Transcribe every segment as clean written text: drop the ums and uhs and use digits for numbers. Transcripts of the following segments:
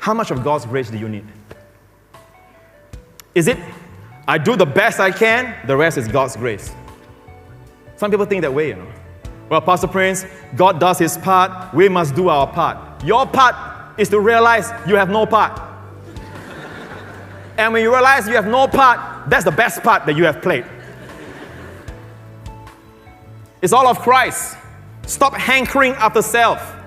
How much of God's grace do you need? Is it, I do the best I can, the rest is God's grace? Some people think that way, Well, Pastor Prince, God does His part, we must do our part. Your part is to realize you have no part. And when you realize you have no part, that's the best part that you have played. It's all of Christ. Stop hankering after self.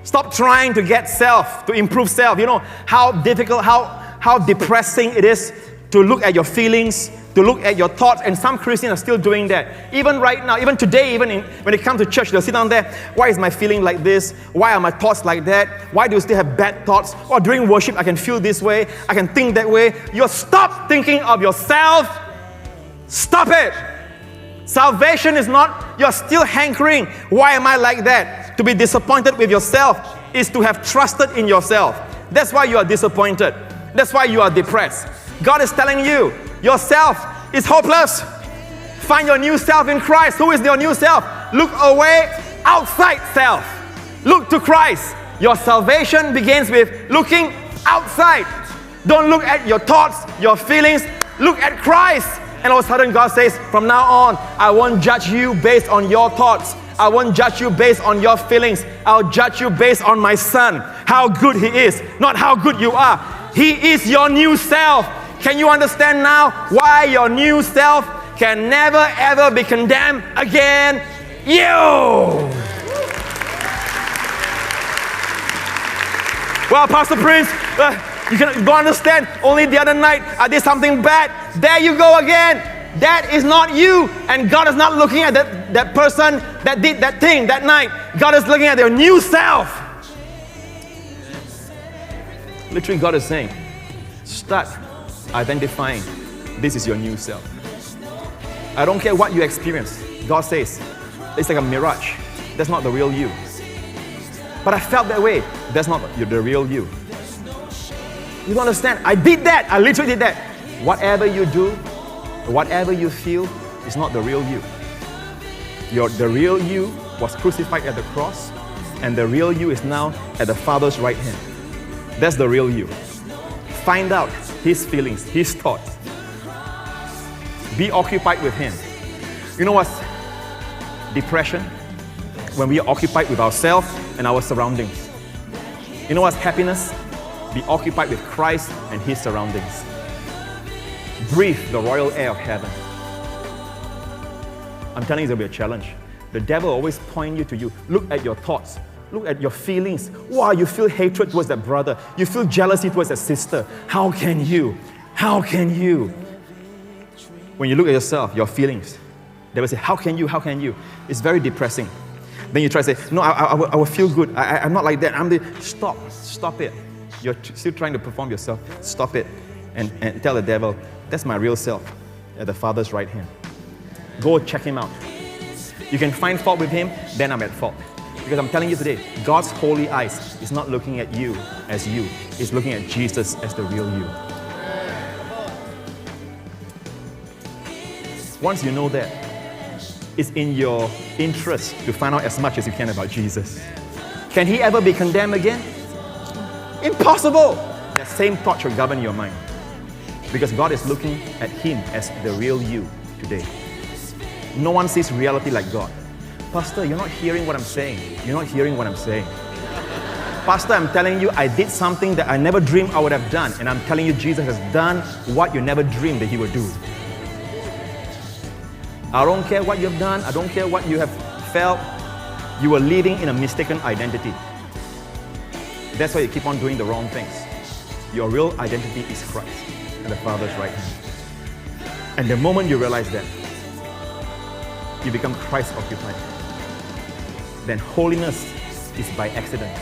Stop trying to get self, to improve self. You know how difficult, how depressing it is to look at your feelings, to look at your thoughts, and some Christians are still doing that. Even right now, even today, when they come to church, they'll sit down there, why is my feeling like this? Why are my thoughts like that? Why do you still have bad thoughts? Or during worship, I can feel this way, I can think that way. You stop thinking of yourself. Stop it. Salvation is not, you're still hankering. Why am I like that? To be disappointed with yourself is to have trusted in yourself. That's why you are disappointed. That's why you are depressed. God is telling you, yourself is hopeless. Find your new self in Christ. Who is your new self? Look away outside self. Look to Christ. Your salvation begins with looking outside. Don't look at your thoughts, your feelings. Look at Christ. And all of a sudden God says, from now on, I won't judge you based on your thoughts. I won't judge you based on your feelings. I'll judge you based on my Son, how good He is, not how good you are. He is your new self. Can you understand now why your new self can never ever be condemned again? You! Well, Pastor Prince, you don't understand. Only the other night I did something bad. There you go again. That is not you. And God is not looking at that person that did that thing that night. God is looking at your new self. Literally, God is saying, start identifying this is your new self. I don't care what you experience. God says, it's like a mirage. That's not the real you. But I felt that way. That's not the real you. You don't understand. I did that. I literally did that. Whatever you do, whatever you feel, is not the real you. The real you was crucified at the cross, and the real you is now at the Father's right hand. That's the real you. Find out His feelings, His thoughts. Be occupied with Him. You know what's depression? When we are occupied with ourselves and our surroundings. You know what's happiness? Be occupied with Christ and His surroundings. Breathe the royal air of heaven. I'm telling you, it's going to be a challenge. The devil will always point you to you. Look at your thoughts. Look at your feelings. Wow, you feel hatred towards that brother. You feel jealousy towards that sister. How can you? How can you? When you look at yourself, your feelings, they will say, how can you? How can you? It's very depressing. Then you try to say, no, I will feel good. I'm not like that. Stop it. You're still trying to perform yourself. Stop it. And tell the devil, that's my real self at the Father's right hand. Go check him out. You can find fault with him, then I'm at fault. Because I'm telling you today, God's holy eyes is not looking at you as you. It's looking at Jesus as the real you. Once you know that, it's in your interest to find out as much as you can about Jesus. Can He ever be condemned again? Impossible! That same thought should govern your mind. Because God is looking at Him as the real you today. No one sees reality like God. Pastor, you're not hearing what I'm saying. You're not hearing what I'm saying. Pastor, I'm telling you, I did something that I never dreamed I would have done. And I'm telling you, Jesus has done what you never dreamed that He would do. I don't care what you've done. I don't care what you have felt. You are living in a mistaken identity. That's why you keep on doing the wrong things. Your real identity is Christ and the Father's right hand. And the moment you realize that, you become Christ occupied. Then holiness is by accident.